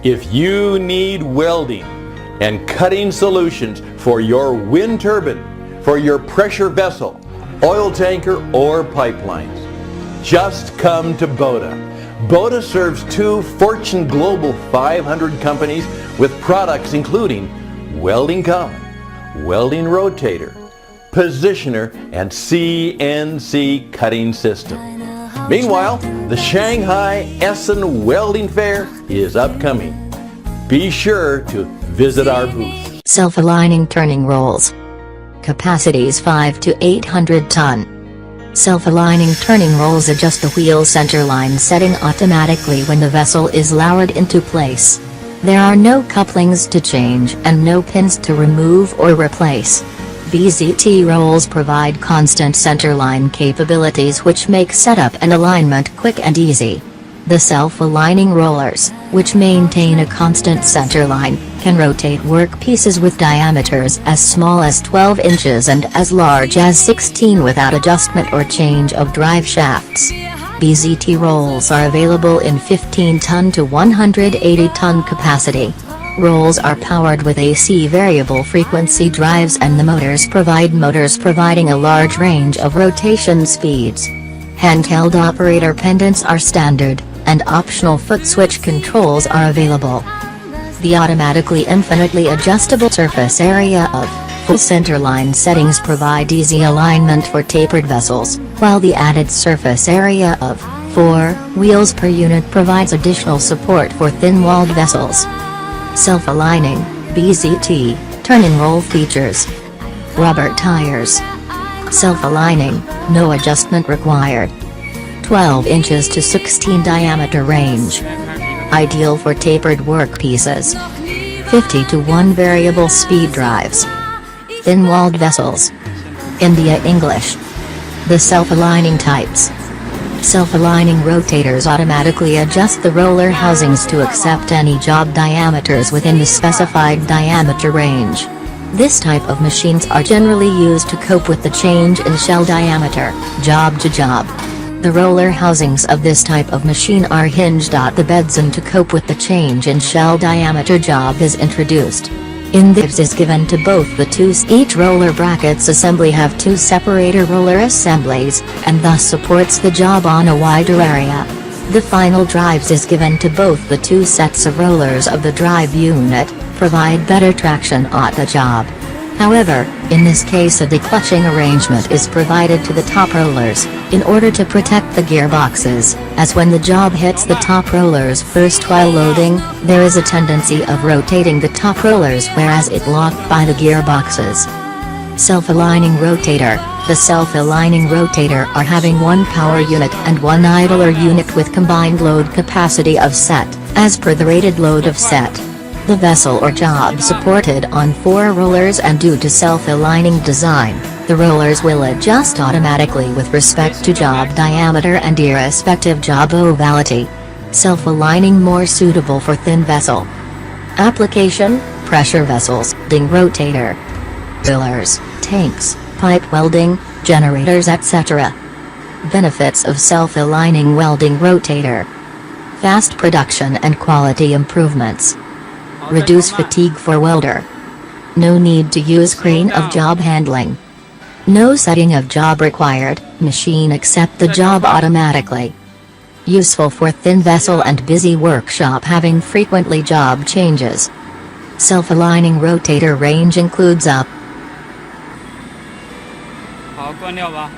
If you need welding and cutting solutions for your wind turbine, for your pressure vessel, oil tanker, or pipelines, just come to BOTA. BOTA serves 2 Fortune Global 500 companies with products including welding column, welding rotator, positioner, and CNC cutting system. Meanwhile, the Shanghai Essen Welding Fair is upcoming. Be sure to visit our booth. Self-aligning turning rolls. Capacities 5 to 800 ton. Self-aligning turning rolls adjust the wheel center line setting automatically when the vessel is lowered into place. There are no couplings to change and no pins to remove or replace. BZT rolls provide constant centerline capabilities which make setup and alignment quick and easy. The self-aligning rollers, which maintain a constant centerline, can rotate workpieces with diameters as small as 12 inches and as large as 16 without adjustment or change of drive shafts. BZT rolls are available in 15-ton to 180-ton capacity. Rolls are powered with AC variable frequency drives and the motors providing a large range of rotation speeds. Handheld operator pendants are standard, and optional foot switch controls are available. The automatically infinitely adjustable surface area of full centerline settings provide easy alignment for tapered vessels, while the added surface area of 4 wheels per unit provides additional support for thin-walled vessels. Self-aligning, BZT, turn-and roll features. Rubber tires. Self-aligning, no adjustment required. 12 inches to 16 diameter range. Ideal for tapered workpieces. 50 to 1 variable speed drives. Thin-walled vessels. India English. The self-aligning types. Self-aligning rotators automatically adjust the roller housings to accept any job diameters within the specified diameter range. This type of machines are generally used to cope with the change in shell diameter, job to job. The roller housings of this type of machine are hinged at the beds and to cope with the change in shell diameter job is introduced. In this is given to both the two. Each roller brackets assembly have 2 separator roller assemblies, and thus supports the job on a wider area. The final drives is given to both the 2 sets of rollers of the drive unit, provide better traction at the job. However, in this case a declutching arrangement is provided to the top rollers, in order to protect the gearboxes, as when the job hits the top rollers first while loading, there is a tendency of rotating the top rollers whereas it locked by the gearboxes. Self-aligning rotator. The self-aligning rotator are having 1 power unit and 1 idler unit with combined load capacity of set, as per the rated load of set. The vessel or job supported on 4 rollers and due to self-aligning design, the rollers will adjust automatically with respect to job diameter and irrespective job ovality. Self-aligning more suitable for thin vessel. Application, pressure vessels, ding rotator. Fillers, tanks, pipe welding, generators etc. Benefits of self-aligning welding rotator. Fast production and quality improvements. Reduce fatigue for welder. No need to use crane of job handling. No setting of job required, machine accept the job automatically. Useful for thin vessel and busy workshop having frequently job changes. Self-aligning rotator range includes up. 好，关掉吧。